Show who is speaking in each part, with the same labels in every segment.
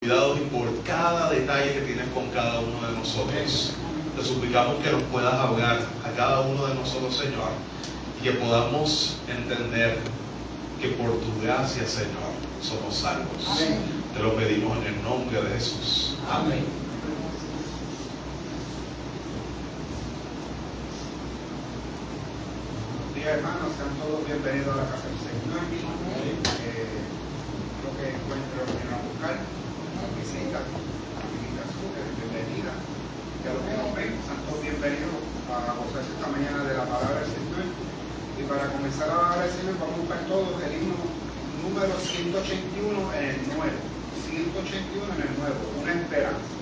Speaker 1: y por cada detalle que tienes con cada uno de nosotros. Te suplicamos que nos puedas hablar a cada uno de nosotros, Señor, y que podamos entender que por tu gracia, Señor, somos salvos. Amén. Te lo pedimos en el nombre de Jesús. Amén.
Speaker 2: Buenos días, hermanos, sean todos bienvenidos a la casa del Señor. Lo que encuentro en a buscar, las visitas, las invitaciones, bienvenida. Y a los que nos ven, sean todos bienvenidos a gozarse esta mañana de la palabra del Señor. Y para comenzar a hablar del Señor, vamos a buscar todos el himno número 181 en el nuevo. 181 en el nuevo, una esperanza.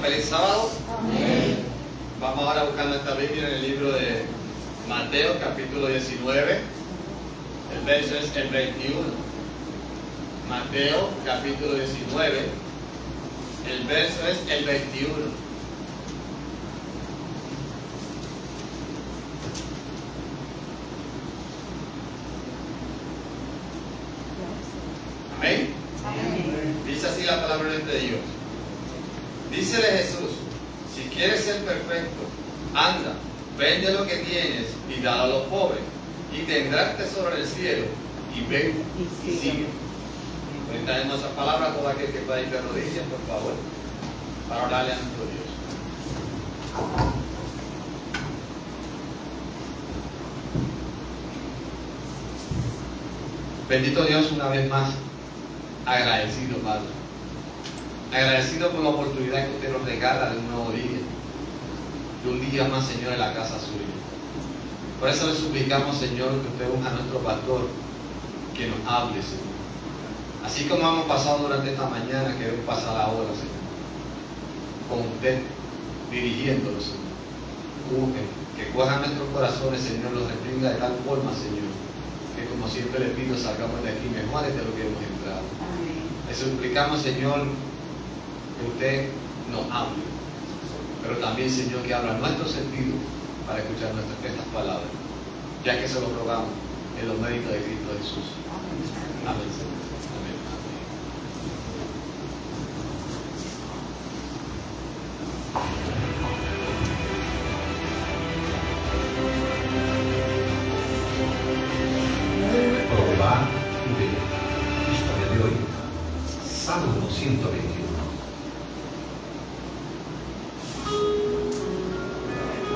Speaker 3: Feliz sábado. Amén. Vamos ahora buscando esta Biblia en el libro de Mateo, capítulo 19. El verso es el 21. Mateo, capítulo 19. El verso es el 21. Amén. Amén. Dice así la palabra de Dios. Dícele Jesús: si quieres ser perfecto, anda, vende lo que tienes y dalo a los pobres, y tendrás tesoro en el cielo, y ven y sigue. Cuéntanos esas palabras a todo aquel que pueda ir de rodillas, por favor, para orarle a nuestro Dios. Bendito Dios, una vez más, agradecido, Padre. Agradecido por la oportunidad que usted nos regala de un nuevo día, de un día más, Señor, en la casa suya. Por eso le suplicamos, Señor, que usted unja a nuestro pastor, que nos hable, Señor. Así como hemos pasado durante esta mañana, queremos pasar ahora, Señor, con usted dirigiéndonos, Señor. Que coja nuestros corazones, Señor, los reprenda de tal forma, Señor, que como siempre le pido, salgamos de aquí mejores de lo que hemos entrado. Le suplicamos, Señor, que usted nos hable, pero también, Señor, que abra nuestro sentido para escuchar estas palabras, ya que se lo rogamos en los méritos de Cristo Jesús. Amén, Señor. Amén.
Speaker 4: Probar de historia de hoy, Salmo 121.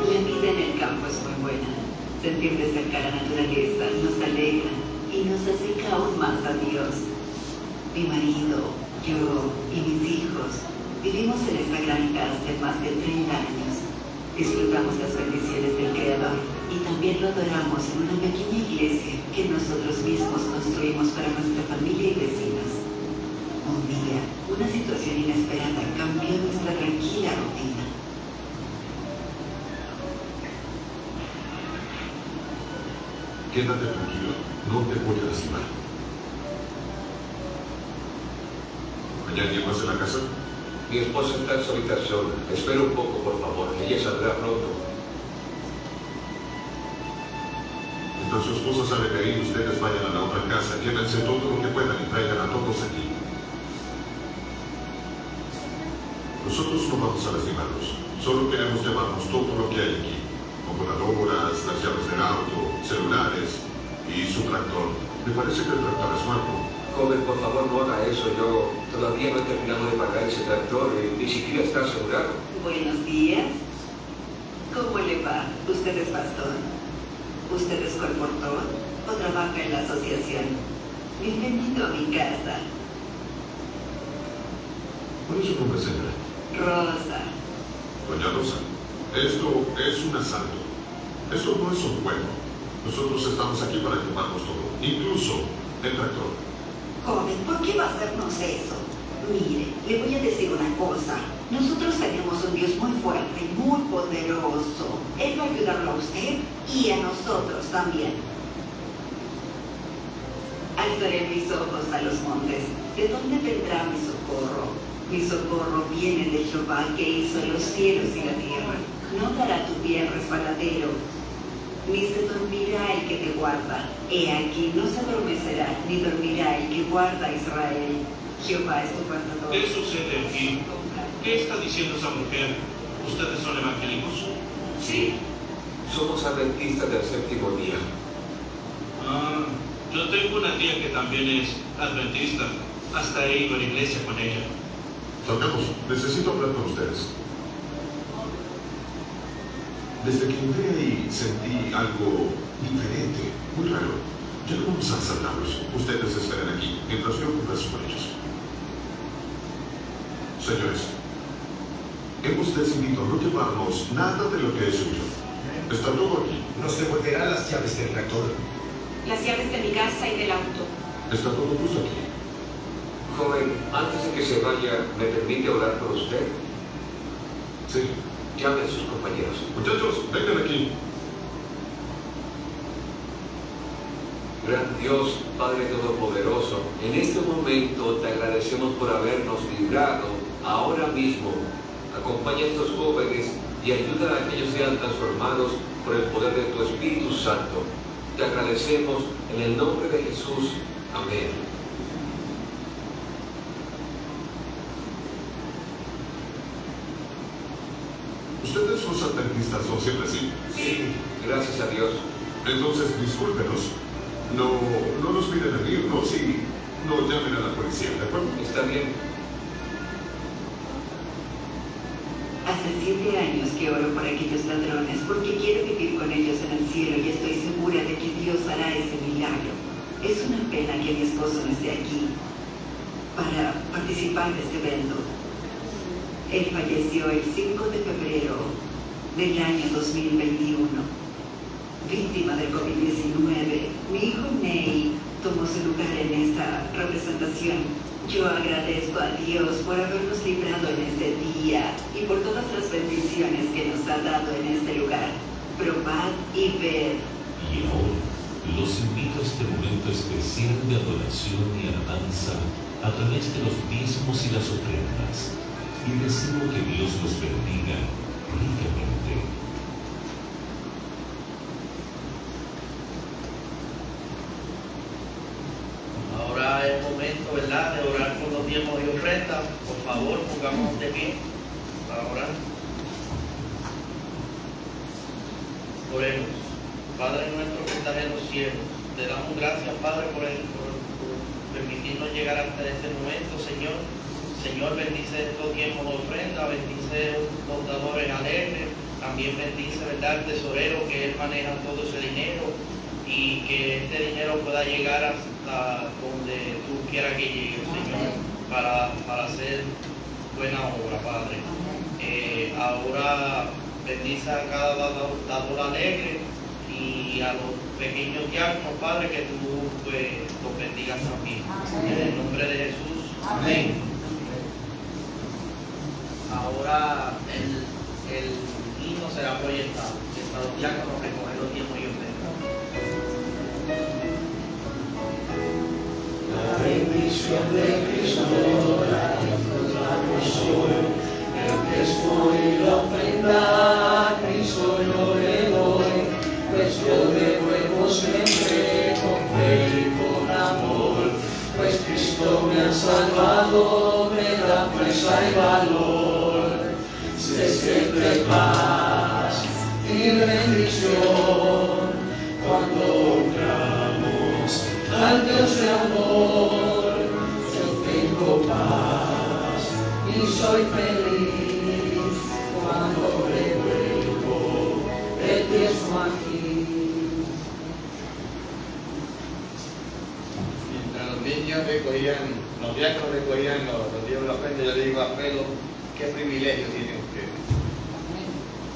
Speaker 5: La vida en el campo es muy buena. Sentir de cerca la naturaleza nos alegra y nos acerca aún más a Dios. Mi marido, yo y mis hijos vivimos en esta gran casa de más de 30 años. Disfrutamos las bendiciones del Creador y también lo adoramos en una pequeña iglesia que nosotros mismos construimos para nuestra familia y vecinos. Un día, una situación inesperada cambió nuestra tranquila rutina.
Speaker 6: Quédate tranquilo, no te voy a lastimar. ¿Hay alguien más en la casa?
Speaker 4: Mi esposa está en su habitación. Espera un poco, por favor. Ella saldrá pronto.
Speaker 6: Mientras su esposa sale de ahí, ustedes vayan a la otra casa, llévense todo lo que puedan y traigan a todos aquí. Nosotros no vamos a lastimarlos, solo queremos llevarnos todo lo que hay aquí. Computadoras, las llaves del auto, celulares y su tractor. Me parece que el tractor es nuevo.
Speaker 4: Joven, por favor, no haga eso. Yo todavía no he terminado de pagar ese tractor y ni siquiera está asegurado.
Speaker 5: Buenos días. ¿Cómo le va? ¿Usted es pastor? ¿Usted es colportor o trabaja en la asociación? Bienvenido a mi casa.
Speaker 6: ¿Cuál es su nombre, señora?
Speaker 5: Rosa.
Speaker 6: Doña Rosa, esto es un asalto. Esto no es un juego. Nosotros estamos aquí para llevarnos todo, incluso el tractor.
Speaker 5: Joven, ¿por qué va a hacernos eso? Mire, le voy a decir una cosa. Nosotros tenemos un Dios muy fuerte, muy poderoso. Él va a ayudarlo a usted y a nosotros también. Alzaré mis ojos a los montes. ¿De dónde vendrá mi socorro? Mi socorro viene de Jehová, que hizo los cielos y la tierra. No dará tu pie resbaladero, ni se dormirá el que te guarda. He aquí, no se adormecerá, ni dormirá el que guarda a Israel. Jehová es tu guardador.
Speaker 7: ¿Qué sucede aquí? ¿Qué está diciendo esa mujer? ¿Ustedes son evangélicos?
Speaker 4: Sí, somos adventistas del séptimo día.
Speaker 7: Ah, yo tengo una tía que también es adventista. Hasta he ido a la iglesia con ella.
Speaker 6: Salgamos, necesito hablar con ustedes. Desde que entré ahí sentí algo diferente, muy raro. Ya no vamos a asaltarlos. Ustedes esperen aquí, mientras yo converso con ellos. Señores, hemos decidido no llevarnos nada de lo que es suyo. Está todo aquí.
Speaker 4: Nos devolverán las llaves del tractor.
Speaker 8: Las llaves de mi casa y del auto.
Speaker 6: Está todo justo aquí.
Speaker 4: Joven, antes de que se vaya, ¿me permite orar por usted?
Speaker 6: Sí.
Speaker 4: Llame a sus compañeros.
Speaker 6: Muchachos, vengan aquí.
Speaker 4: Gran Dios, Padre Todopoderoso, en este momento te agradecemos por habernos librado ahora mismo. Acompaña a estos jóvenes y ayuda a que ellos sean transformados por el poder de tu Espíritu Santo. Te agradecemos en el nombre de Jesús. Amén.
Speaker 6: Ustedes los adventistas son siempre así.
Speaker 4: Sí, gracias a Dios.
Speaker 6: Entonces, discúlpenos. No nos miren a irnos y no llamen a la policía, ¿de acuerdo?
Speaker 4: Está bien.
Speaker 5: Hace 7 años que oro por aquellos ladrones porque quiero vivir con ellos en el cielo y estoy segura de que Dios hará ese milagro. Es una pena que mi esposo no esté aquí para participar de este evento. Él falleció el 5 de febrero del año 2021, víctima del COVID-19. Mi hijo Ney tomó su lugar en esta representación. Yo agradezco a Dios por habernos librado en este día y por todas las bendiciones que nos ha dado en este lugar. Probad y ved.
Speaker 9: Y ahora los invito a este momento especial de adoración y alabanza a través de los diezmos y las ofrendas, y deseo que Dios los bendiga ricamente.
Speaker 10: Ahora es momento, ¿verdad?, de orar por los diezmos y ofrendas. Por favor, pongamos de pie para orar. Oremos. Padre nuestro que estás en los cielos, te damos gracias, Padre, por permitirnos llegar hasta este momento, Señor. Señor, bendice estos diezmos y ofrendas, bendice los dadores alegres, también bendice, ¿verdad?, el tesorero, que él maneja todo ese dinero, y que este dinero pueda llegar hasta donde tú quieras que llegue, Señor, para hacer buena obra, Padre. Ahora bendice a cada dador alegre y a los pequeños diáconos, Padre, que tú pues los bendigas también. En el nombre de Jesús. Amén. Ahora el himno será proyectado. Para los diáconos recoger los diezmos y ofrendas.
Speaker 11: La bendición de Cristo la proclamamos hoy. El diezmo y la ofrenda a Cristo yo le doy, pues yo devuelvo siempre con fe y con amor, pues Cristo me ha salvado, me da fuerza y valor. Sé siempre paz y bendición cuando honramos al Dios de amor. Yo tengo paz y soy feliz cuando revuelvo el diezmo aquí.
Speaker 3: Mientras los niños recogían, los diáconos recogían los diezmos de la ofrenda, yo le digo a Felo, qué privilegio tiene usted.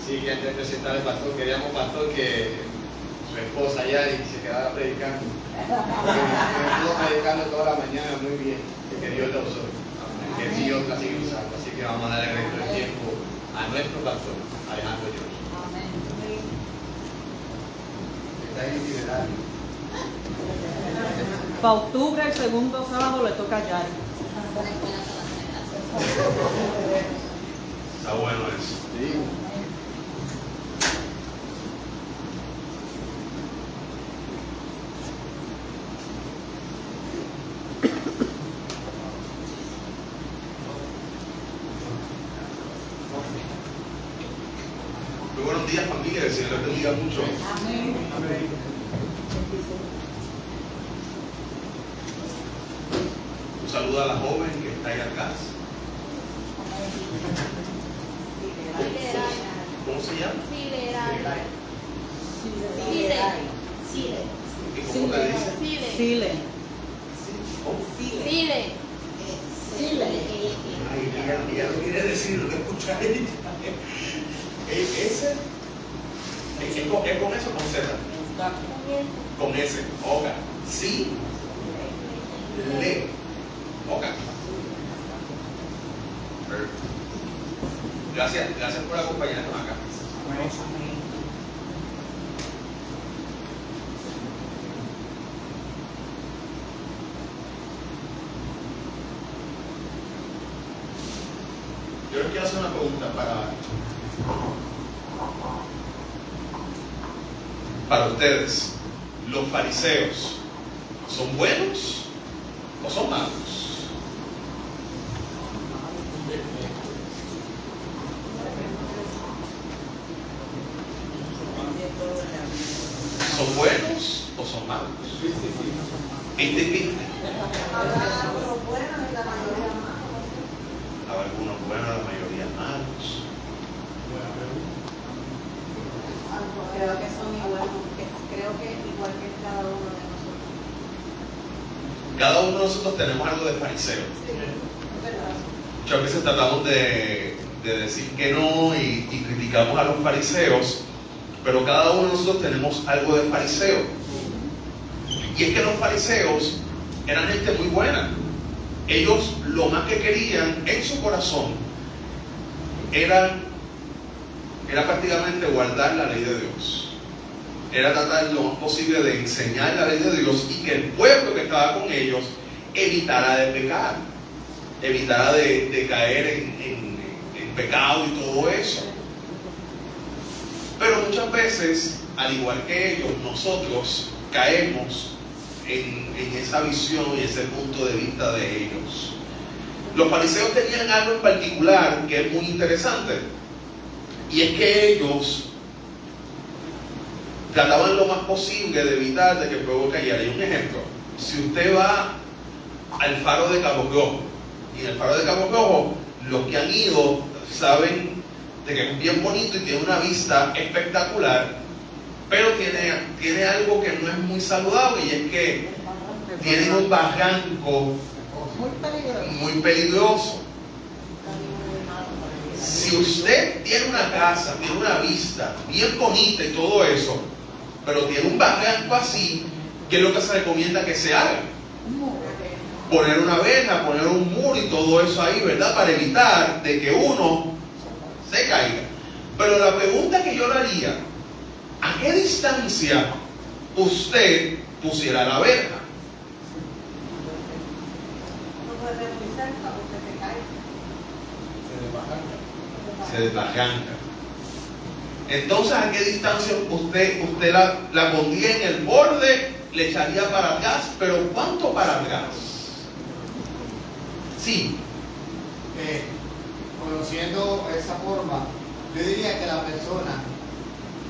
Speaker 3: Sí, que antes de presentar al pastor, queríamos pastor que su esposa allá y se quedara predicando. Estuvo predicando toda la mañana muy bien, que Dios lo usó, que Dios la sigue usando. Así que vamos a dar el resto del tiempo a nuestro pastor, Alejandro George. Está en itinerario.
Speaker 12: Para octubre, el segundo sábado, le toca a Yari.
Speaker 1: Está bueno eso.
Speaker 3: Sí.
Speaker 1: Muy buenos días, familia. El Señor les bendiga mucho.
Speaker 12: Amén.
Speaker 1: Un saludo a la joven que está ahí atrás. ¿Cómo se llama? ¿Y cómo te dice?
Speaker 12: Sile.
Speaker 1: Ay, ella no quiere decirlo, lo escucha ella. Ese es con eso o con Z. Con S. Oga. Sí. Le. Oga. Gracias por acompañarnos acá. Yo les quiero hacer una pregunta para ustedes. ¿Los fariseos son buenos o son malos? ¿Son buenos o son malos? ¿Viste? Algunos buenos, la mayoría malos.
Speaker 13: Creo que son igual, creo que igual que cada uno de nosotros.
Speaker 1: Cada uno de nosotros tenemos algo de fariseo.
Speaker 13: Sí, es verdad.
Speaker 1: Muchas veces tratamos de decir que no y criticamos a los fariseos, pero cada uno de nosotros tenemos algo de fariseo. Y es que los fariseos eran gente muy buena. Ellos lo más que querían en su corazón era prácticamente guardar la ley de Dios. Era tratar lo más posible de enseñar la ley de Dios y que el pueblo que estaba con ellos evitara de pecar, evitara de caer en pecado y todo eso. Pero muchas veces, al igual que ellos, nosotros caemos en esa visión y ese punto de vista de ellos. Los fariseos tenían algo en particular que es muy interesante, y es que ellos trataban lo más posible de evitar de que el pueblo cayera. Y un ejemplo: si usted va al faro de Cabo Rojo, y en el faro de Cabo Rojo, los que han ido saben de que es bien bonito y tiene una vista espectacular, pero tiene algo que no es muy saludable, y es que tiene un barranco muy peligroso. Si usted tiene una casa, tiene una vista bien bonita y todo eso, pero tiene un barranco así, ¿qué es lo que se recomienda que se haga? Poner una verja, poner un muro y todo eso ahí, ¿verdad? Para evitar de que uno se caiga. Pero la pregunta que yo le haría: ¿a qué distancia usted pusiera la verja? Se desbarranca. Entonces, ¿a qué distancia usted la pondría en el borde? Le echaría para atrás, pero ¿cuánto para atrás? Sí.
Speaker 14: Conociendo esa forma, yo diría que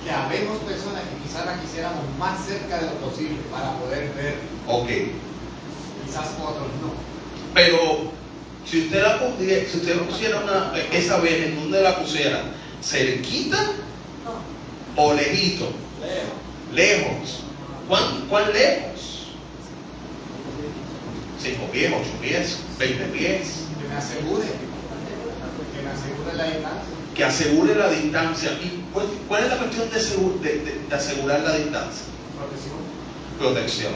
Speaker 14: que habemos personas que quizás la quisiéramos más cerca de lo posible para poder ver.
Speaker 1: Ok.
Speaker 14: Quizás otros no.
Speaker 1: Pero si usted pusiera esa vez, ¿en dónde la pusiera? ¿Cerquita o lejito? Lejos. ¿Cuán lejos? 5 pies, 8 pies, 20 pies.
Speaker 14: Que me asegure la distancia.
Speaker 1: Que asegure la distancia. ¿Y cuál es la cuestión de asegurar la distancia? Protección.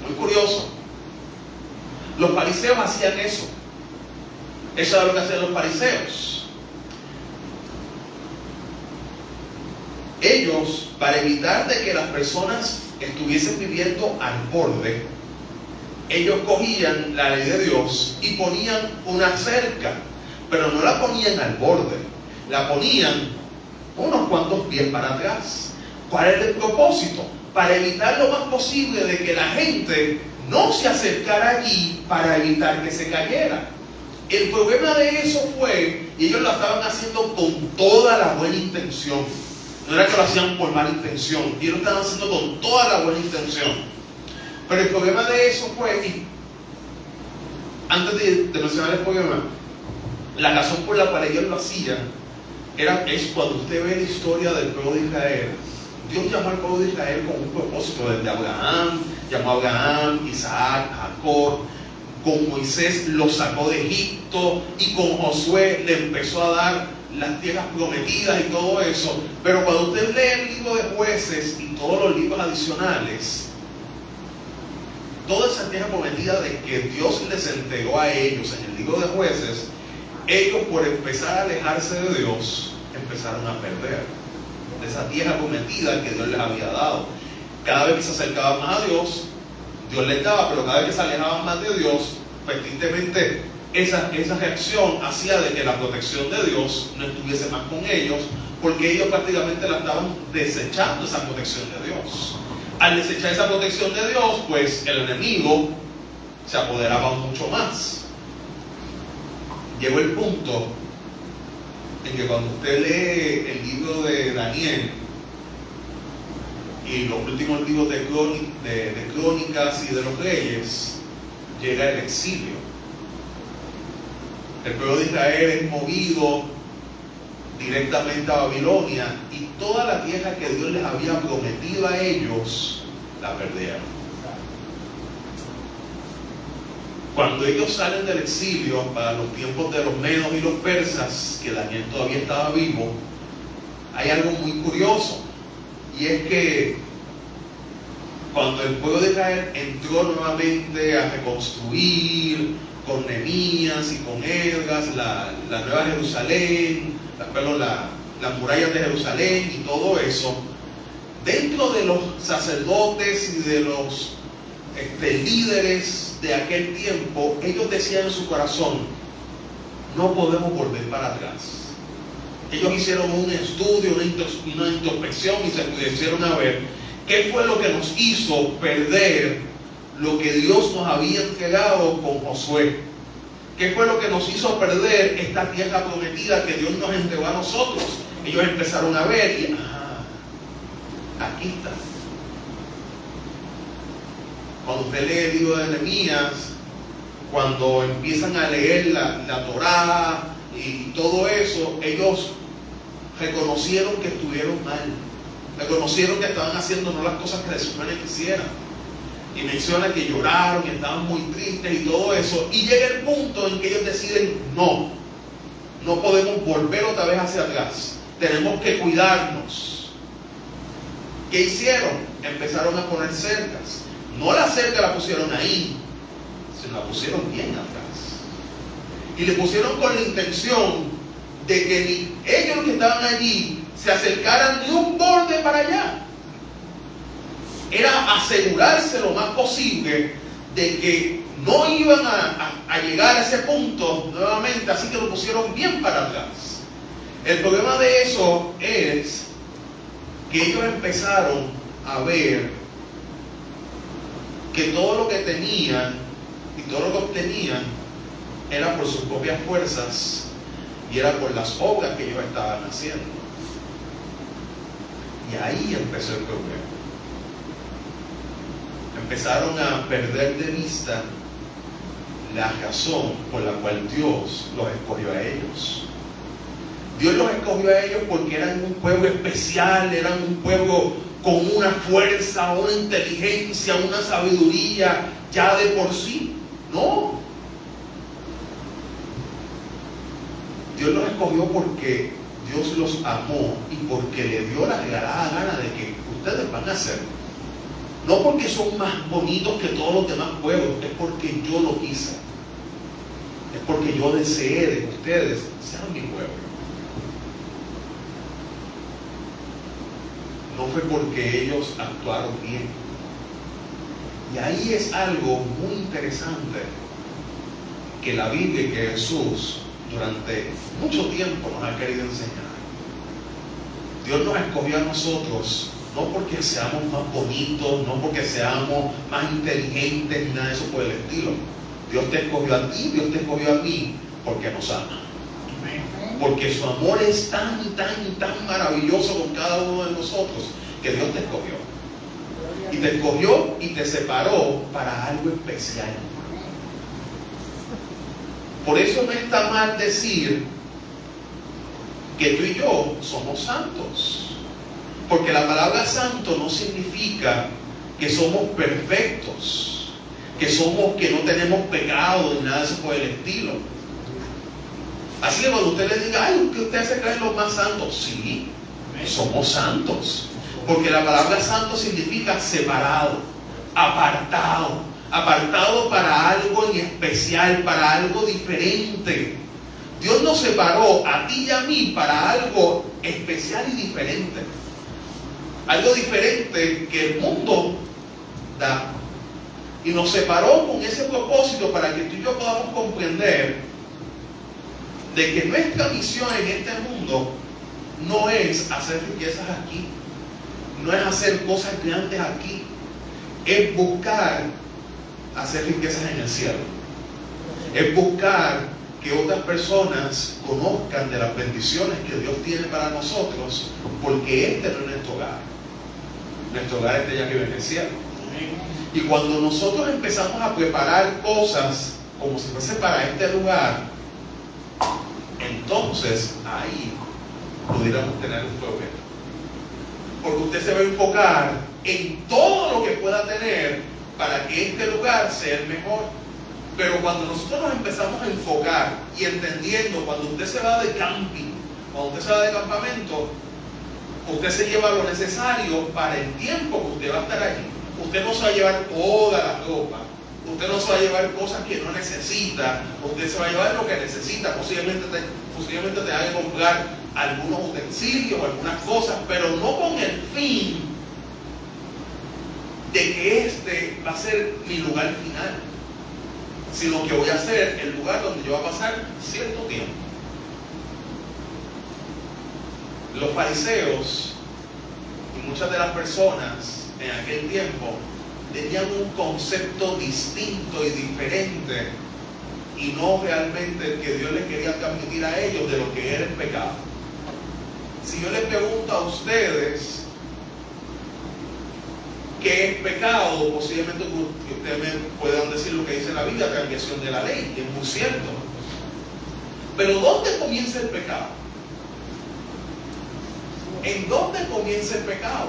Speaker 1: Muy curioso. Los fariseos hacían eso. Eso era lo que hacían los fariseos. Ellos, para evitar de que las personas estuviesen viviendo al borde, ellos cogían la ley de Dios y ponían una cerca, pero no la ponían al borde, la ponían unos cuantos pies para atrás. ¿Cuál es el propósito? Para evitar lo más posible de que la gente no se acercara allí, para evitar que se cayera. El problema de eso fue, y ellos lo estaban haciendo con toda la buena intención, no era que lo hacían por mala intención, ellos lo estaban haciendo con toda la buena intención. Pero el problema de eso fue, y antes de mencionar el problema, la razón por la cual ellos lo hacían es cuando usted ve la historia del pueblo de Israel. Dios llamó al pueblo de Israel con un propósito. Desde Abraham, llamó a Abraham, Isaac, Jacob. Con Moisés lo sacó de Egipto, y con Josué le empezó a dar las tierras prometidas y todo eso. Pero cuando usted lee el libro de Jueces y todos los libros adicionales, toda esa tierra prometida de que Dios les entregó a ellos en el libro de Jueces, ellos, por empezar a alejarse de Dios, empezaron a perder de esa tierra prometida que Dios les había dado. Cada vez que se acercaban más a Dios, Dios les daba, pero cada vez que se alejaban más de Dios, pues tristemente esa reacción hacía de que la protección de Dios no estuviese más con ellos, porque ellos prácticamente la estaban desechando, esa protección de Dios. Al desechar esa protección de Dios, pues el enemigo se apoderaba mucho más. Llegó el punto en que cuando usted lee el libro de Daniel y los últimos libros de crónicas y de los reyes, llega el exilio. El pueblo de Israel es movido directamente a Babilonia, y toda la tierra que Dios les había prometido a ellos, la perdieron. Cuando ellos salen del exilio para los tiempos de los medos y los persas, que Daniel todavía estaba vivo, hay algo muy curioso, y es que cuando el pueblo de Israel entró nuevamente a reconstruir con Nehemías y con Esdras la Nueva Jerusalén, las murallas de Jerusalén y todo eso, dentro de los sacerdotes y de los líderes de aquel tiempo, ellos decían en su corazón: no podemos volver para atrás. Ellos hicieron un estudio, una introspección y se pusieron a ver qué fue lo que nos hizo perder lo que Dios nos había entregado con Josué. ¿Qué fue lo que nos hizo perder esta tierra prometida que Dios nos entregó a nosotros? Ellos empezaron a ver y aquí está. Cuando usted lee el libro de Nehemías, cuando empiezan a leer la Torá y todo eso, ellos reconocieron que estuvieron mal, reconocieron que estaban haciendo no las cosas que les supone que hicieran, y menciona que lloraron y estaban muy tristes y todo eso, y llega el punto en que ellos deciden: no podemos volver otra vez hacia atrás, tenemos que cuidarnos. ¿Qué hicieron? Empezaron a poner cercas. No la cerca la pusieron ahí, sino la pusieron bien atrás, y le pusieron con la intención de que ni ellos que estaban allí se acercaran ni un borde para allá. Era asegurarse lo más posible de que no iban a llegar a ese punto nuevamente, así que lo pusieron bien para atrás. El problema de eso es que ellos empezaron a ver que todo lo que tenían y todo lo que obtenían era por sus propias fuerzas y era por las obras que ellos estaban haciendo. Y ahí empezó el problema. Empezaron a perder de vista la razón por la cual Dios los escogió a ellos. Dios los escogió a ellos porque eran un pueblo especial, eran un pueblo con una fuerza, una inteligencia, una sabiduría ya de por sí. No. Dios los escogió porque Dios los amó y porque le dio la regalada gana de que ustedes van a ser. No porque son más bonitos que todos los demás pueblos, es porque yo lo quise. Es porque yo deseé de que ustedes sean mi pueblo. No fue porque ellos actuaron bien. Y ahí es algo muy interesante que la Biblia y que Jesús durante mucho tiempo nos ha querido enseñar. Dios nos escogió a nosotros no porque seamos más bonitos, no porque seamos más inteligentes ni nada de eso por el estilo. Dios te escogió a ti, Dios te escogió a mí porque nos ama. Porque su amor es tan maravilloso con cada uno de nosotros que Dios te escogió. Y te escogió y te separó para algo especial. Por eso no está mal decir que tú y yo somos santos. Porque la palabra santo no significa que somos perfectos, que no tenemos pecado ni nada de eso por el estilo. Así que cuando usted le diga: ay, que usted se cree los más santos, sí, somos santos. Porque la palabra santo significa separado, apartado para algo en especial, para algo diferente. Dios nos separó a ti y a mí para algo especial y diferente. Algo diferente que el mundo da. Y nos separó con ese propósito para que tú y yo podamos comprender de que nuestra misión en este mundo no es hacer riquezas aquí, no es hacer cosas grandes aquí, es buscar hacer riquezas en el cielo, es buscar que otras personas conozcan de las bendiciones que Dios tiene para nosotros, porque este no es nuestro hogar. Nuestro hogar está ya arriba en el cielo. Y cuando nosotros empezamos a preparar cosas como si fuese para este lugar, entonces ahí pudiéramos tener un problema. Porque usted se va a enfocar en todo lo que pueda tener para que este lugar sea el mejor. Pero cuando nosotros nos empezamos a enfocar y entendiendo, cuando usted se va de camping, cuando usted se va de campamento, usted se lleva lo necesario para el tiempo que usted va a estar allí. usted no se va a llevar toda la ropa, usted no se va a llevar cosas que no necesita, usted se va a llevar lo que necesita. Posiblemente tenga que comprar algunos utensilios o algunas cosas, pero no con el fin de que este va a ser mi lugar final, sino que voy a ser el lugar donde yo voy a pasar cierto tiempo. Los fariseos y muchas de las personas en aquel tiempo tenían un concepto distinto y diferente, y no realmente el que Dios les quería transmitir a ellos de lo que era el pecado. Si yo les pregunto a ustedes qué es pecado, posiblemente ustedes me puedan decir lo que dice la Biblia, transgresión de la ley, que es muy cierto. Pero ¿dónde comienza el pecado? ¿En dónde comienza el pecado?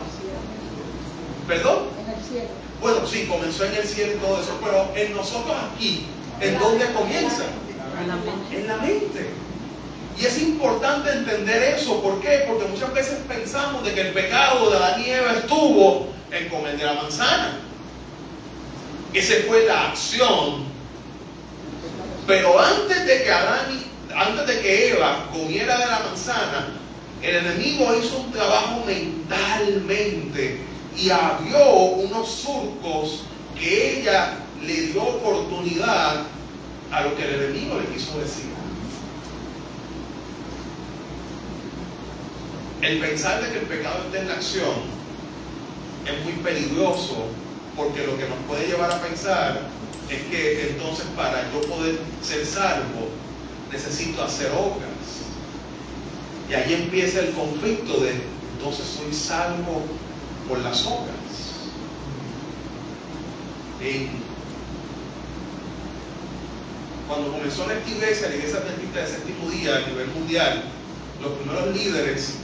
Speaker 1: ¿Perdón?
Speaker 13: En el cielo.
Speaker 1: Bueno, sí, comenzó en el cielo y todo eso, pero en nosotros aquí, ¿en dónde comienza? En la mente. Y es importante entender eso. ¿Por qué? Porque muchas veces pensamos de que el pecado de Adán y Eva estuvo en comer de la manzana. Esa fue la acción. Pero antes de que Eva comiera de la manzana, el enemigo hizo un trabajo mentalmente y abrió unos surcos que ella le dio oportunidad a lo que el enemigo le quiso decir. El pensar de que el pecado está en la acción es muy peligroso, porque lo que nos puede llevar a pensar es que entonces para yo poder ser salvo necesito hacer obras. Y ahí empieza el conflicto de entonces soy salvo por las obras. Cuando comenzó la iglesia adventista del séptimo día a nivel mundial, los primeros líderes,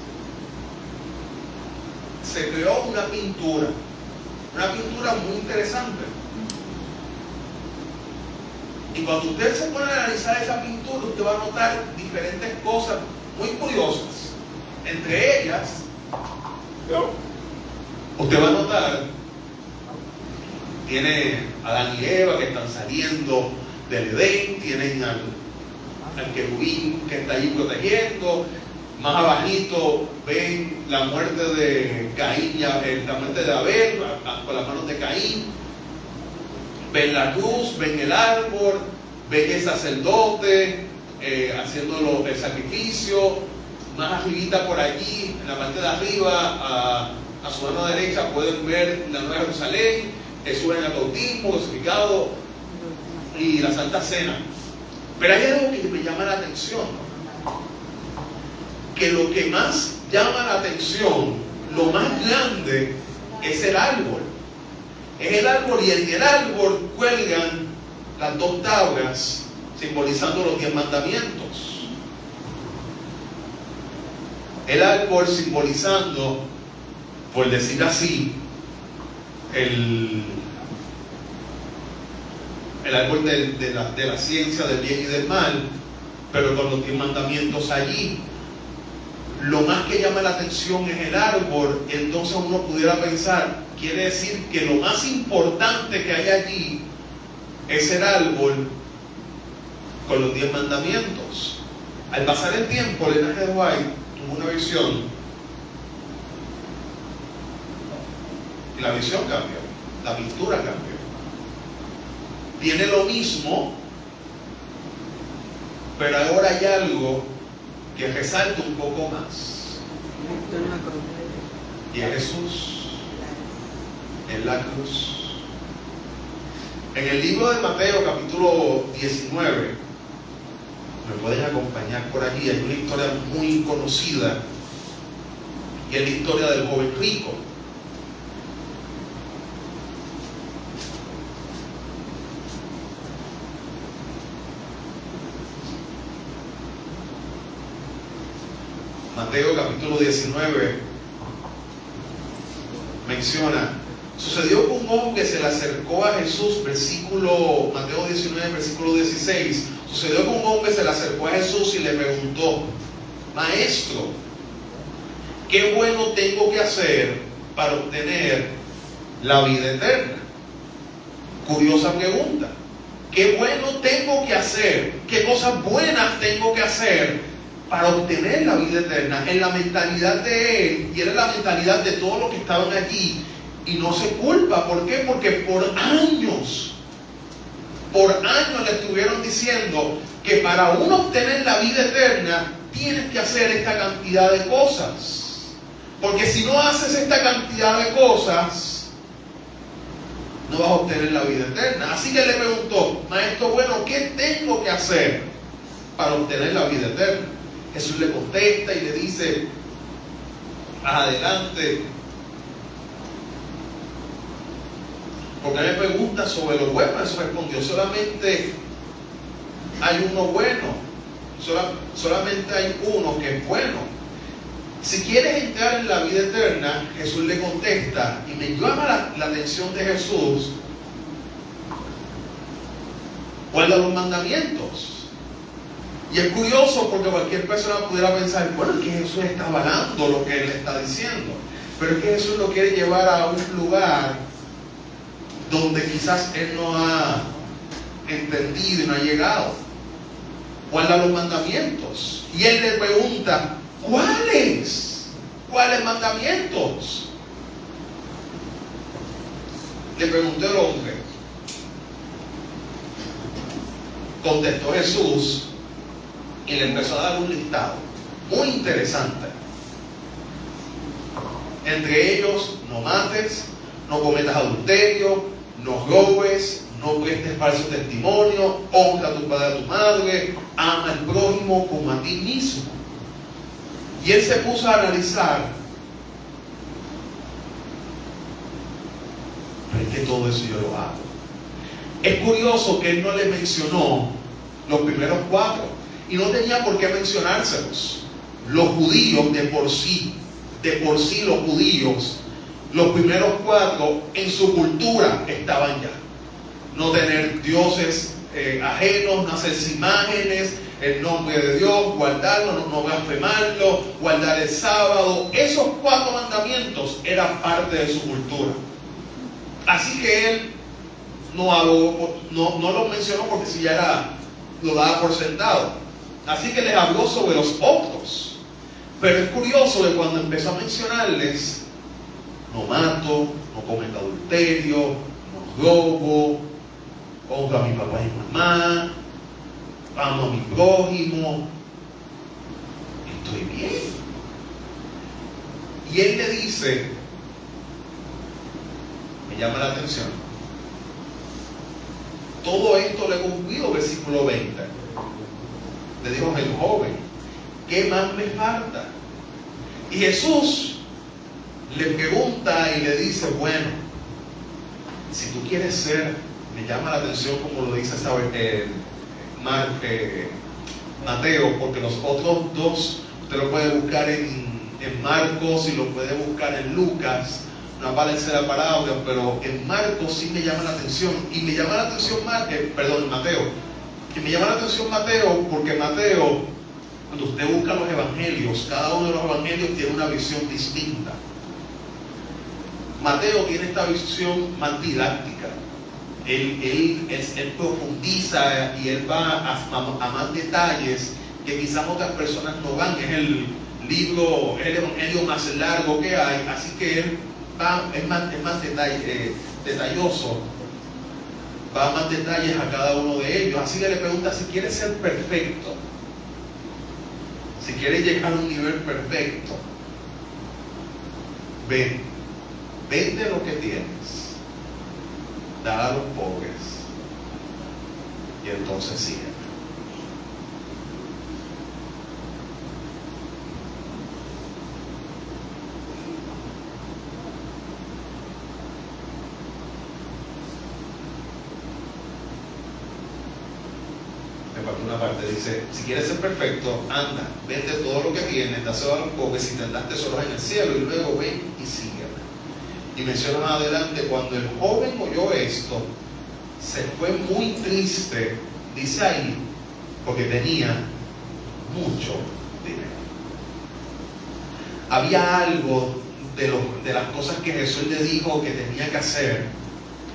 Speaker 1: se creó una pintura muy interesante. Y cuando usted se pone a analizar esa pintura, usted va a notar diferentes cosas muy curiosas. Entre ellas, usted va a notar, tiene a Adán y Eva que están saliendo del Edén, tienen al querubín que está ahí protegiendo. Más abajito ven la muerte de Caín, la muerte de Abel con las manos de Caín. Ven la cruz, ven el árbol, ven el sacerdote haciendo el sacrificio. Más arribita por allí, en la parte de arriba, a su mano derecha pueden ver la Nueva Jerusalén, Jesús en el bautismo, crucificado y la Santa Cena. Pero hay algo que me llama la atención. Que lo que más llama la atención, lo más grande, es el árbol. Es el árbol, y en el árbol cuelgan las dos tablas simbolizando los 10 mandamientos. El árbol simbolizando, por decir así, el árbol de la ciencia del bien y del mal, pero con los 10 mandamientos allí. Lo más que llama la atención es el árbol. Entonces uno pudiera pensar, quiere decir que lo más importante que hay allí es el árbol con los 10 mandamientos. Al pasar el tiempo, Elena G. White tuvo una visión, y la visión cambió, la pintura cambió. Tiene lo mismo, pero ahora hay algo que resalta un poco más. Y es Jesús en la cruz. En el libro de Mateo, capítulo 19, me pueden acompañar por aquí, hay una historia muy conocida, y es la historia del joven rico. Mateo capítulo 19 menciona: sucedió que un hombre se le acercó a Jesús, Mateo 19, versículo 16. Sucedió que un hombre se le acercó a Jesús y le preguntó: Maestro, ¿qué bueno tengo que hacer para obtener la vida eterna. Curiosa pregunta. ¿Qué bueno tengo que hacer? ¿Qué cosas buenas tengo que hacer para obtener la vida eterna? En la mentalidad de él, y era la mentalidad de todos los que estaban allí, y no se culpa. ¿Por qué? Porque por años le estuvieron diciendo que para uno obtener la vida eterna tienes que hacer esta cantidad de cosas, porque si no haces esta cantidad de cosas no vas a obtener la vida eterna. Así que le preguntó: maestro bueno, ¿qué tengo que hacer para obtener la vida eterna? Jesús le contesta y le dice: adelante. Porque me pregunta sobre lo bueno. Eso respondió: solamente hay uno bueno. Solamente hay uno que es bueno. Si quieres entrar en la vida eterna, Jesús le contesta, y me llama la atención de Jesús: guarda los mandamientos. Y es curioso porque cualquier persona pudiera pensar: bueno, es que Jesús está avalando lo que él está diciendo. Pero es que Jesús lo quiere llevar a un lugar donde quizás él no ha entendido y no ha llegado. Guarda los mandamientos. Y él le pregunta: ¿cuáles? ¿Cuáles mandamientos? Le preguntó el hombre. Contestó Jesús y le empezó a dar un listado muy interesante. Entre ellos: no mates, no cometas adulterio, no robes, no prestes falso testimonio, honra a tu padre y a tu madre, ama al prójimo como a ti mismo. Y él se puso a analizar: pero es que todo eso yo lo hago. Es curioso que él no le mencionó los primeros 4, y no tenía por qué mencionárselos. Los judíos de por sí los judíos, los primeros 4 en su cultura estaban ya. No tener dioses ajenos, no hacerse imágenes, el nombre de Dios, guardarlo, no blasfemarlo, guardar el sábado. Esos 4 mandamientos eran parte de su cultura. Así que él no lo mencionó porque si ya lo daba por sentado. Así que les habló sobre los otros. Pero es curioso que cuando empezó a mencionarles: no mato, no cometo adulterio, no robo, honro a mi papá y mamá, amo a mi prójimo, estoy bien. Y él le dice, me llama la atención, todo esto lo he cumplido, versículo 20. Le dijo el joven: ¿qué más me falta? Y Jesús le pregunta y le dice: bueno, si tú quieres ser, me llama la atención como lo dice Mateo, porque los otros 2 usted lo puede buscar en Marcos y lo puede buscar en Lucas, no aparece la palabra, pero en Marcos sí me llama la atención. Y me llama la atención Mateo. Que me llama la atención Mateo, porque Mateo, cuando usted busca los evangelios, cada uno de los evangelios tiene una visión distinta. Mateo tiene esta visión más didáctica. Él profundiza y él va a más detalles que quizás otras personas no van. Es el evangelio más largo que hay, así que él es más detalloso, va a más detalles a cada uno de ellos. Así que le pregunta: si quieres ser perfecto, si quieres llegar a un nivel perfecto, vende lo que tienes, da a los pobres, y entonces sígueme. Una parte dice: si quieres ser perfecto, anda, vende todo lo que tienes, dáselo a los pobres y tendrás tesoros en el cielo, y luego ven y sígueme. Y menciona más adelante: cuando el joven oyó esto, se fue muy triste, dice ahí, porque tenía mucho dinero. Había algo de las cosas que Jesús le dijo que tenía que hacer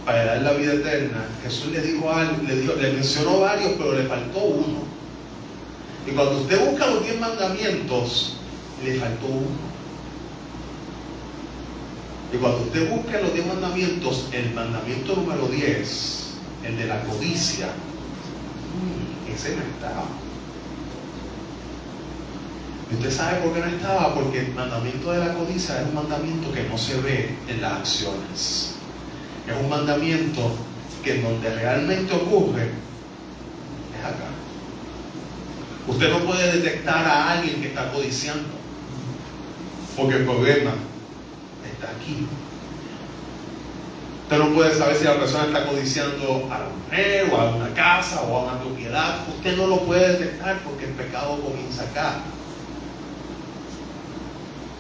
Speaker 1: para dar la vida eterna, Jesús le dijo algo, le mencionó varios, pero le faltó uno. Y cuando usted busca los 10 mandamientos, le faltó uno. Y cuando usted busca los 10 mandamientos, el mandamiento número 10, el de la codicia, ese no estaba. ¿Y usted sabe por qué no estaba? Porque el mandamiento de la codicia es un mandamiento que no se ve en las acciones. Es un mandamiento que en donde realmente ocurre es acá. Usted no puede detectar a alguien que está codiciando, porque el problema está aquí. Usted no puede saber si la persona está codiciando a la mujer, o a una casa, o a una propiedad. Usted no lo puede detectar porque el pecado comienza acá.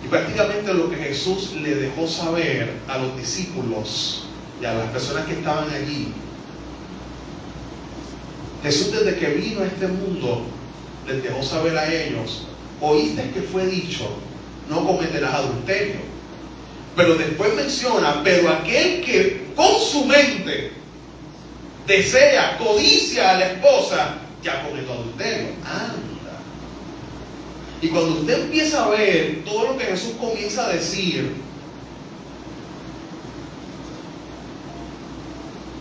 Speaker 1: Y prácticamente lo que Jesús le dejó saber a los discípulos y a las personas que estaban allí, Jesús desde que vino a este mundo les dejó saber a ellos: oíste que fue dicho, no cometerás adulterio. Pero después menciona: pero aquel que con su mente desea, codicia a la esposa, ya cometió adulterio. Anda. Y cuando usted empieza a ver todo lo que Jesús comienza a decir,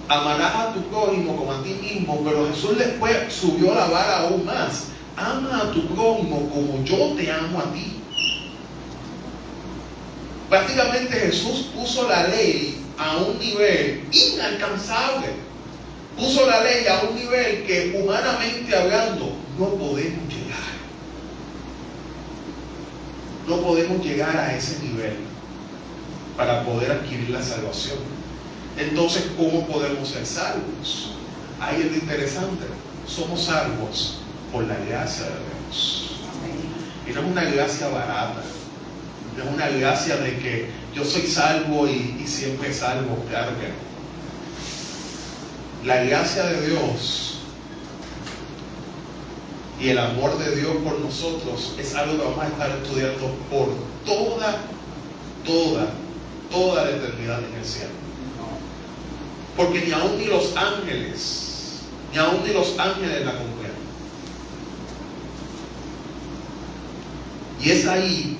Speaker 1: amarás a tu prójimo como a ti mismo, pero Jesús después subió la vara aún más: ama a tu prójimo como yo te amo a ti. Prácticamente Jesús puso la ley a un nivel inalcanzable. Puso la ley a un nivel que, humanamente hablando, no podemos llegar. No podemos llegar a ese nivel para poder adquirir la salvación. Entonces, ¿cómo podemos ser salvos? Ahí es lo interesante. Somos salvos por la gracia de Dios. Y no es una gracia barata. No es una gracia de que yo soy salvo y siempre salvo. Claro que no. La gracia de Dios y el amor de Dios por nosotros es algo que vamos a estar estudiando por toda la eternidad en el cielo. Porque ni aún ni los ángeles la comprenden. Y es ahí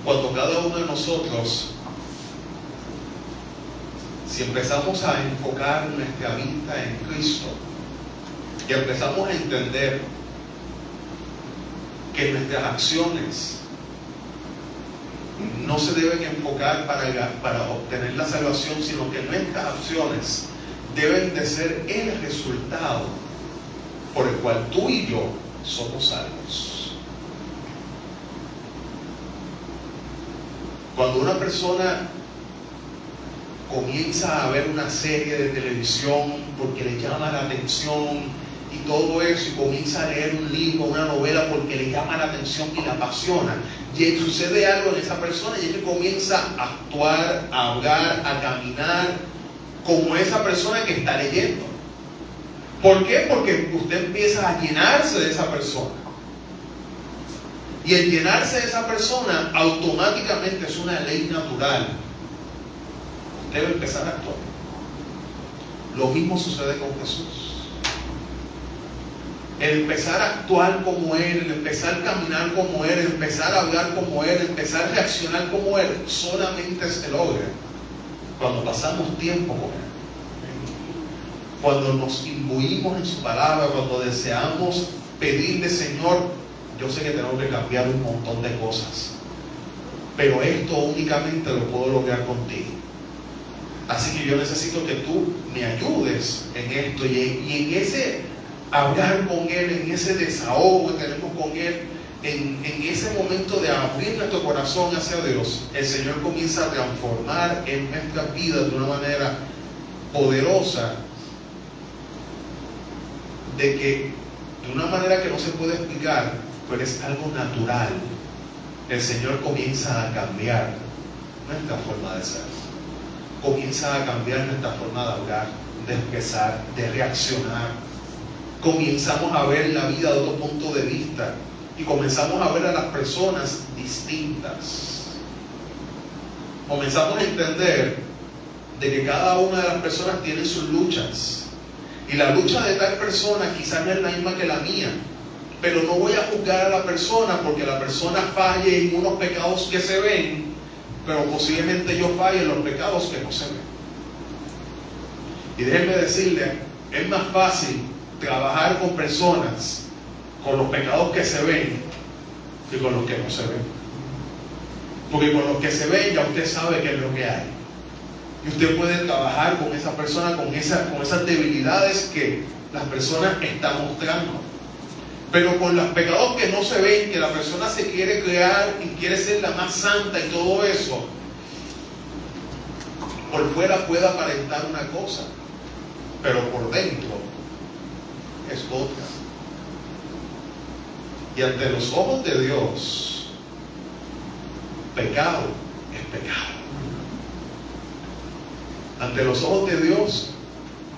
Speaker 1: cuando cada uno de nosotros, si empezamos a enfocar nuestra vista en Cristo y empezamos a entender que nuestras acciones no se deben enfocar para obtener la salvación, sino que nuestras acciones deben de ser el resultado por el cual tú y yo somos salvos. Cuando una persona comienza a ver una serie de televisión porque le llama la atención y todo eso, y comienza a leer un libro, una novela porque le llama la atención y la apasiona, y sucede algo en esa persona y ella comienza a actuar, a hablar, a caminar como esa persona que está leyendo. ¿Por qué? Porque usted empieza a llenarse de esa persona. Y el llenarse de esa persona automáticamente es una ley natural. Debe empezar a actuar. Lo mismo sucede con Jesús. El empezar a actuar como Él, el empezar a caminar como Él, el empezar a hablar como Él, el empezar a reaccionar como Él, solamente se logra cuando pasamos tiempo con Él. Cuando nos imbuimos en su palabra, cuando deseamos pedirle: Señor, yo sé que tengo que cambiar un montón de cosas, pero esto únicamente lo puedo lograr contigo. Así que yo necesito que tú me ayudes en esto, y en ese hablar con Él, en ese desahogo que tenemos con Él, en ese momento de abrir nuestro corazón hacia Dios, el Señor comienza a transformar en nuestras vidas de una manera poderosa, de una manera que no se puede explicar, pero es algo natural. El Señor comienza a cambiar nuestra forma de ser, comienza a cambiar nuestra forma de hablar, de expresar, de reaccionar. Comenzamos a ver la vida de otro punto de vista y comenzamos a ver a las personas distintas. comenzamos a entender de que cada una de las personas tiene sus luchas. Y la lucha de tal persona quizás no es la misma que la mía. Pero no voy a juzgar a la persona porque la persona falle en unos pecados que se ven, pero posiblemente yo falle en los pecados que no se ven. Y déjenme decirle, es más fácil trabajar con personas con los pecados que se ven que con los que no se ven. Porque con los que se ven ya usted sabe qué es lo que hay. Y usted puede trabajar con esa persona, con esas debilidades que las personas están mostrando. Pero con los pecados que no se ven, que la persona se quiere crear y quiere ser la más santa y todo eso, por fuera puede aparentar una cosa, pero por dentro es otra. Y ante los ojos de Dios, pecado es pecado. Ante los ojos de Dios,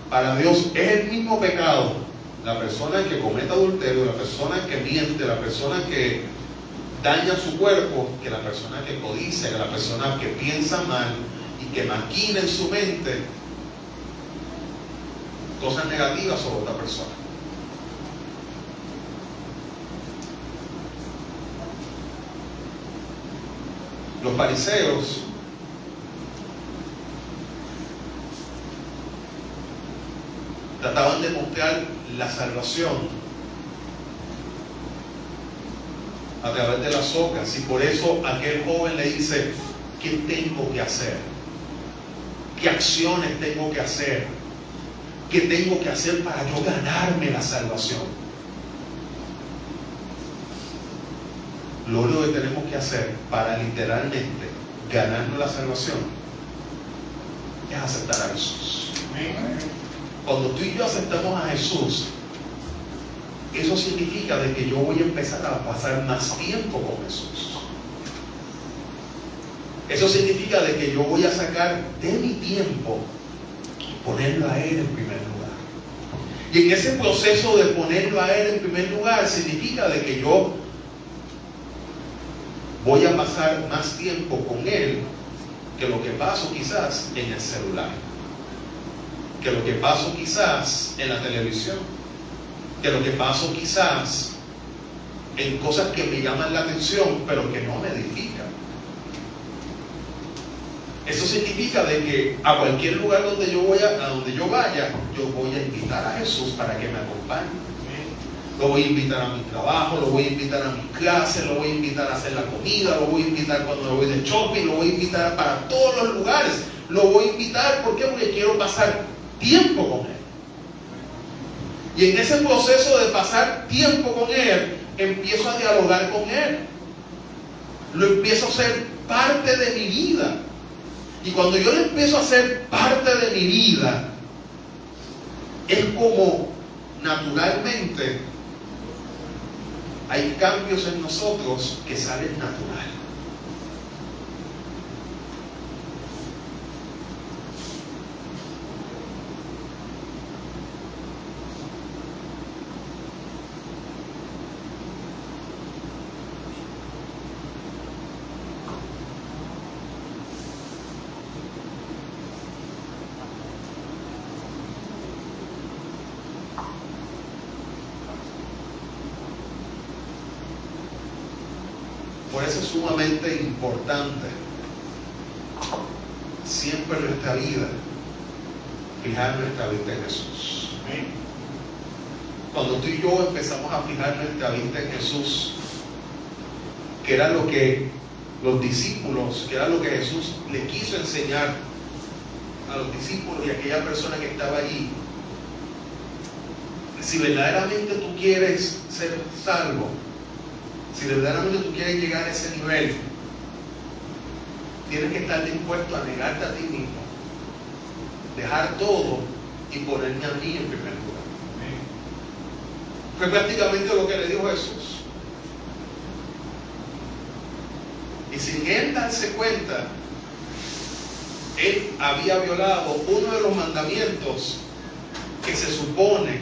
Speaker 1: para Dios es el mismo pecado la persona que comete adulterio, la persona que miente, la persona que daña su cuerpo, que la persona que codicia, que la persona que piensa mal y que maquina en su mente cosas negativas sobre otra persona. Los fariseos trataban de mostrar la salvación a través de las obras, y por eso aquel joven le dice: ¿qué tengo que hacer? ¿Qué acciones tengo que hacer? ¿Qué tengo que hacer para yo ganarme la salvación? Lo único que tenemos que hacer para literalmente ganarnos la salvación es aceptar a Jesús. Cuando tú y yo aceptamos a Jesús, eso significa de que yo voy a empezar a pasar más tiempo con Jesús. Eso significa de que yo voy a sacar de mi tiempo y ponerlo a Él en primer lugar. Y en ese proceso de ponerlo a Él en primer lugar significa de que yo voy a pasar más tiempo con Él que lo que paso quizás en el celular, que lo que paso quizás en la televisión, que lo que paso quizás en cosas que me llaman la atención pero que no me edifican. Eso significa de que a cualquier lugar donde yo vaya, yo voy a invitar a Jesús para que me acompañe. Lo voy a invitar a mi trabajo, lo voy a invitar a mi clase, lo voy a invitar a hacer la comida, lo voy a invitar cuando me voy de shopping, lo voy a invitar para todos los lugares. Lo voy a invitar, ¿por qué? Porque quiero pasar tiempo con Él. Y en ese proceso de pasar tiempo con Él, empiezo a dialogar con Él. Lo empiezo a hacer parte de mi vida. Y cuando yo lo empiezo a hacer parte de mi vida, es como naturalmente hay cambios en nosotros que salen natural. Por eso es sumamente importante siempre en nuestra vida fijar nuestra vista en Jesús. Cuando tú y yo empezamos a fijar nuestra vista en Jesús, que era lo que los discípulos, que era lo que Jesús le quiso enseñar a los discípulos y a aquella persona que estaba allí, si verdaderamente tú quieres ser salvo, si verdaderamente tú quieres llegar a ese nivel, tienes que estar dispuesto a negarte a ti mismo, dejar todo y ponerme a mí en primer lugar. Fue prácticamente lo que le dijo Jesús. Y sin él darse cuenta, él había violado uno de los mandamientos que se supone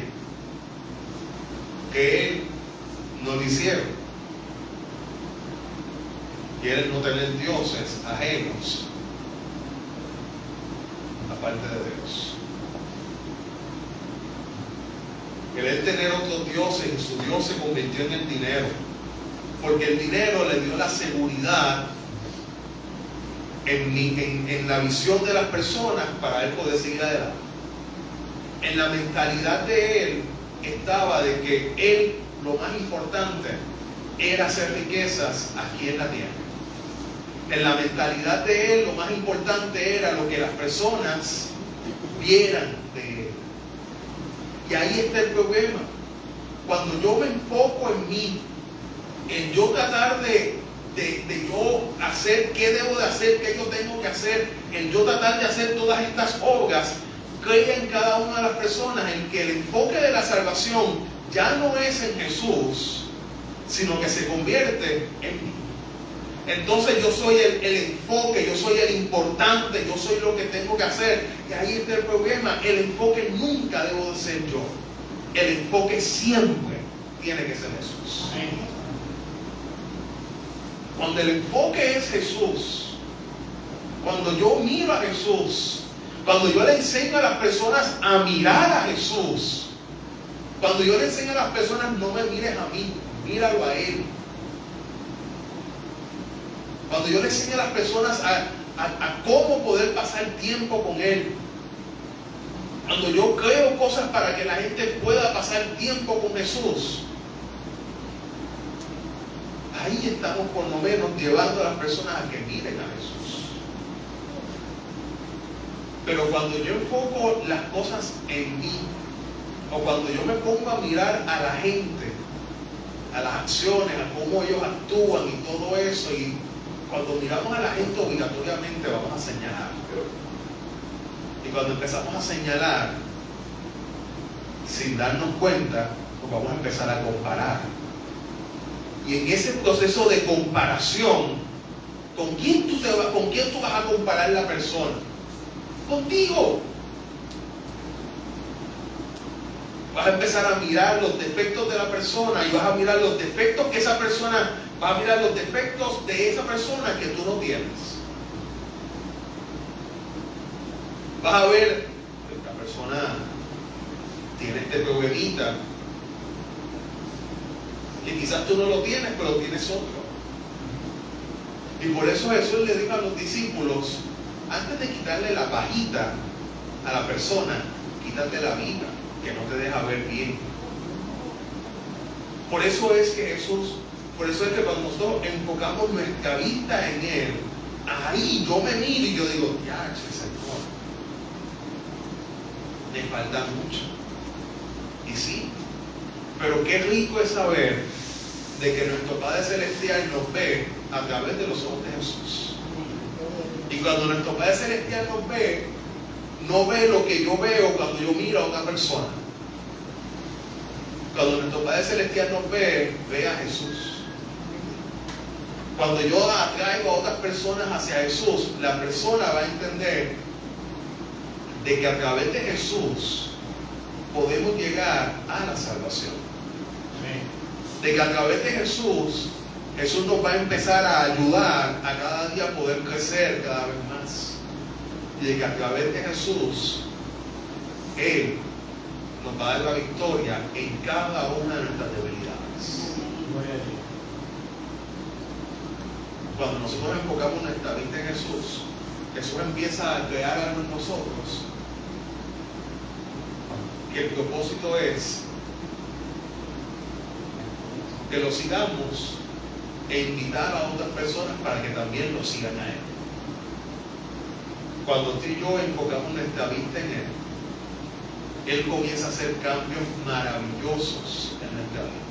Speaker 1: que él no lo hicieron. Y él no tener dioses ajenos parte de Dios. Querer tener otros dioses y su Dios se convirtió en el dinero, porque el dinero le dio la seguridad en la visión de las personas para él poder seguir adelante. En la mentalidad de él estaba de que él, lo más importante era hacer riquezas aquí en la tierra. En la mentalidad de él, lo más importante era lo que las personas vieran de él. Y ahí está el problema. Cuando yo me enfoco en mí, en yo tratar de yo hacer qué debo de hacer, qué yo tengo que hacer, en yo tratar de hacer todas estas obras, crea en cada una de las personas en que el enfoque de la salvación ya no es en Jesús, sino que se convierte en mí. Entonces yo soy el enfoque, yo soy el importante, yo soy lo que tengo que hacer. Y ahí está el problema. El enfoque nunca debo de ser yo. El enfoque siempre tiene que ser Jesús. Cuando el enfoque es Jesús, cuando yo miro a Jesús, cuando yo le enseño a las personas a mirar a Jesús, cuando yo le enseño a las personas, no me mires a mí, míralo a Él. Cuando yo le enseño a las personas a cómo poder pasar tiempo con Él, cuando yo creo cosas para que la gente pueda pasar tiempo con Jesús, ahí estamos por lo menos llevando a las personas a que miren a Jesús. Pero cuando yo enfoco las cosas en mí, o cuando yo me pongo a mirar a la gente, a las acciones, a cómo ellos actúan y todo eso, y cuando miramos a la gente obligatoriamente vamos a señalar. Y cuando empezamos a señalar, sin darnos cuenta, pues vamos a empezar a comparar. Y en ese proceso de comparación, ¿con quién tú vas a comparar la persona? Contigo. Vas a empezar a mirar los defectos de la persona y vas a mirar los defectos que esa persona, vas a mirar los defectos de esa persona que tú no tienes. Vas a ver que esta persona tiene este problemita que quizás tú no lo tienes, pero tienes otro. Y por eso Jesús le dijo a los discípulos, antes de quitarle la pajita a la persona, quítate la viga, que no te deja ver bien. Por eso es que cuando nosotros enfocamos nuestra vista en Él, ahí yo me miro y yo digo, ya, Señor, me falta mucho. Y sí, pero qué rico es saber de que nuestro Padre Celestial nos ve a través de los ojos de Jesús. Y cuando nuestro Padre Celestial nos ve, no ve lo que yo veo cuando yo miro a otra persona. Cuando nuestro Padre Celestial nos ve, ve a Jesús. Cuando yo atraigo a otras personas hacia Jesús, la persona va a entender de que a través de Jesús podemos llegar a la salvación. De que a través de Jesús nos va a empezar a ayudar a cada día poder crecer cada vez más. Y de que a través de Jesús Él nos va a dar la victoria en cada una de nuestras debilidades. Cuando nosotros enfocamos nuestra vista en Jesús, Jesús empieza a crear algo en nosotros, que el propósito es que lo sigamos e invitar a otras personas para que también lo sigan a Él. Cuando tú y yo enfocamos nuestra vista en Él, Él comienza a hacer cambios maravillosos en nuestra vida.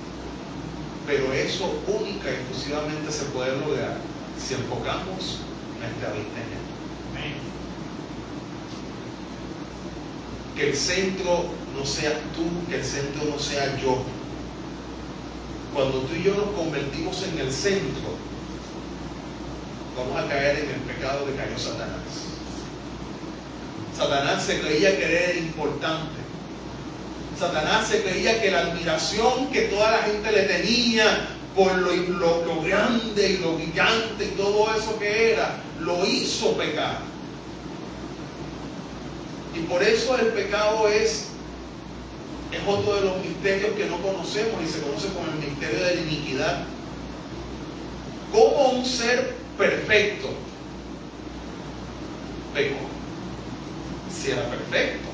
Speaker 1: Pero eso única y exclusivamente se puede lograr si enfocamos nuestra vista en Él. Amén. Que el centro no seas tú, que el centro no sea yo. Cuando tú y yo nos convertimos en el centro, vamos a caer en el pecado que cayó Satanás. Satanás se creía que era importante. Satanás se creía que la admiración que toda la gente le tenía por lo grande y lo brillante y todo eso que era, lo hizo pecar. Y por eso el pecado es otro de los misterios que no conocemos y se conoce como el misterio de la iniquidad. ¿Cómo un ser perfecto pecó? Si era perfecto.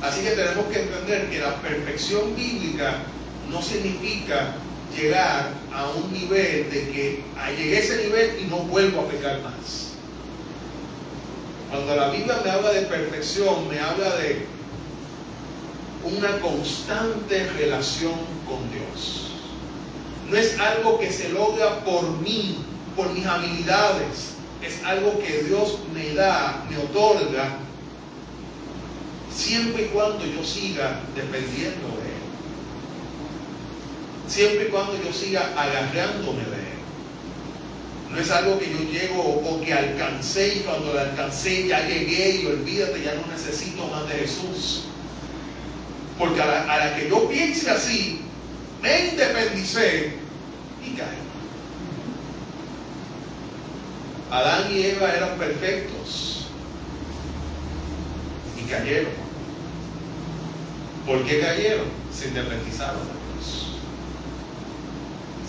Speaker 1: Así que tenemos que entender que la perfección bíblica no significa llegar a un nivel de que llegué a ese nivel y no vuelvo a pecar más. Cuando la Biblia me habla de perfección, me habla de una constante relación con Dios. No es algo que se logra por mí, por mis habilidades. Es algo que Dios me da, me otorga, siempre y cuando yo siga dependiendo de Él. Siempre y cuando yo siga agarrándome de Él. No es algo que yo llego o que alcancé y cuando lo alcancé ya llegué y olvídate, ya no necesito más de Jesús. Porque a la que yo piense así, me independicé y caí. Adán y Eva eran perfectos y cayeron. ¿Por qué cayeron? Se independizaron de Dios.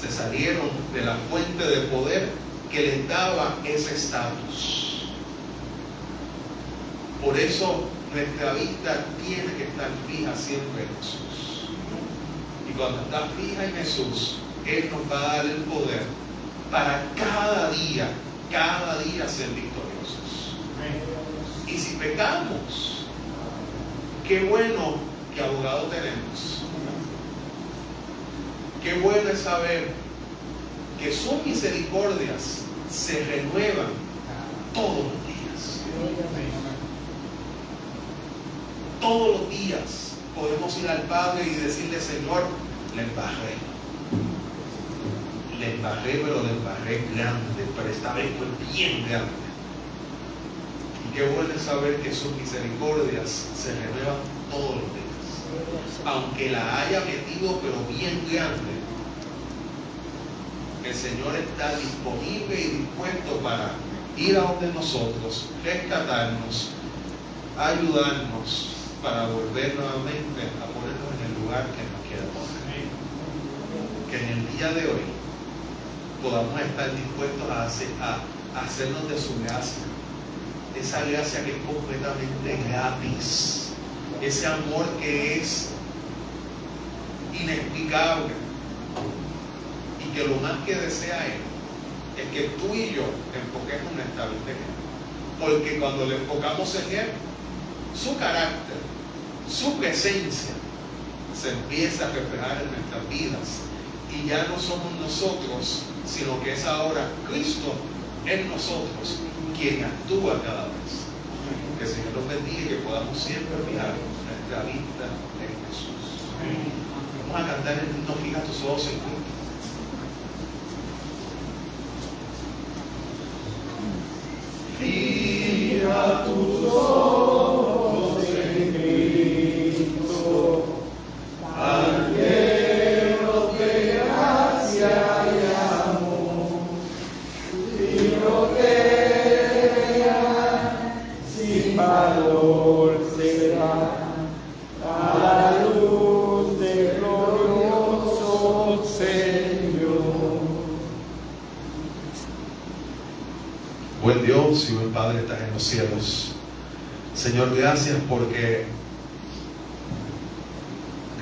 Speaker 1: Se salieron de la fuente de poder que les daba ese estatus. Por eso nuestra vista tiene que estar fija siempre en Jesús. Y cuando está fija en Jesús, Él nos va a dar el poder para cada día ser victoriosos. Y si pecamos, qué bueno que abogado tenemos. Qué bueno es saber que sus misericordias se renuevan todos los días. Todos los días podemos ir al Padre y decirle: Señor, le embarré, pero le embarré grande, pero esta vez fue bien grande. Y qué bueno es saber que sus misericordias se renuevan todos los días. Aunque la haya metido pero bien grande, el Señor está disponible y dispuesto para ir a donde nosotros, rescatarnos, ayudarnos, para volver nuevamente a ponernos en el lugar que nos quiere poner. Que en el día de hoy podamos estar dispuestos a hacernos de su gracia, esa gracia que es completamente gratis, ese amor que es inexplicable y que lo más que desea Él es que tú y yo enfoquemos nuestra vida en Él, porque cuando le enfocamos en Él, su carácter, su presencia se empieza a reflejar en nuestras vidas y ya no somos nosotros, sino que es ahora Cristo en nosotros quien actúa cada vez. Que el Señor nos bendiga y que podamos siempre fijar nuestra vista en Jesús. Vamos a cantar el himno Fija tus ojos en Cristo.
Speaker 11: Fija tus ojos en Cristo, al lleno de gracia y amor, y no crea sin valor será a la luz del glorioso Señor.
Speaker 1: Buen Dios y buen Padre, estás en los cielos. Señor, gracias porque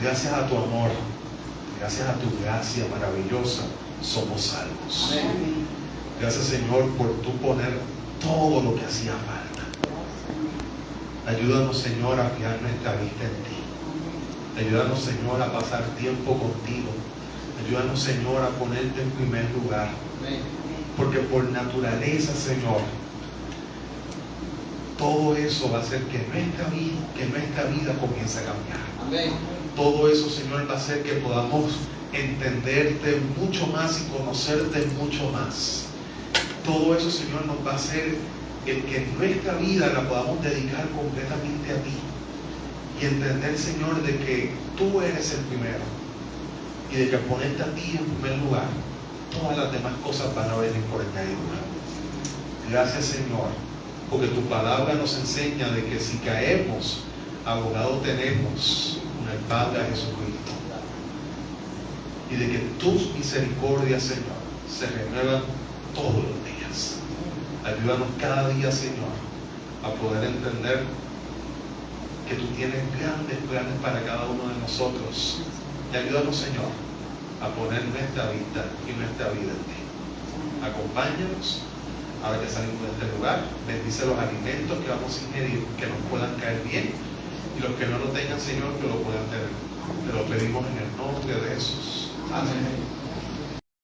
Speaker 1: gracias a tu amor, gracias a tu gracia maravillosa, somos salvos.
Speaker 5: Amén.
Speaker 1: Gracias, Señor, por tú poner todo lo que hacía falta. Ayúdanos, Señor, a fijar nuestra vista en ti. Ayúdanos, Señor, a pasar tiempo contigo. Ayúdanos, Señor, a ponerte en primer lugar. Porque por naturaleza, Señor, todo eso va a hacer que nuestra vida comience a cambiar.
Speaker 14: Amén.
Speaker 1: Todo eso, Señor, va a hacer que podamos entenderte mucho más y conocerte mucho más. Todo eso, Señor, nos va a hacer el que nuestra vida la podamos dedicar completamente a ti. Y entender, Señor, de que tú eres el primero. Y de que ponerte a ti en primer lugar, todas las demás cosas van a venir por añadidura. Gracias, Señor, Porque tu palabra nos enseña de que si caemos, abogado tenemos con el Padre a Jesucristo. Y de que tus misericordias, Señor, se renuevan todos los días. Ayúdanos cada día, Señor, a poder entender que tú tienes grandes planes para cada uno de nosotros. Y ayúdanos, Señor, a poner nuestra vida y nuestra vida en ti. Acompáñanos ahora que salimos de este lugar. Bendice los alimentos que vamos a ingerir, que nos puedan caer bien, y los que no lo tengan, Señor, que lo puedan tener. Te lo pedimos en el nombre de Jesús. Amén.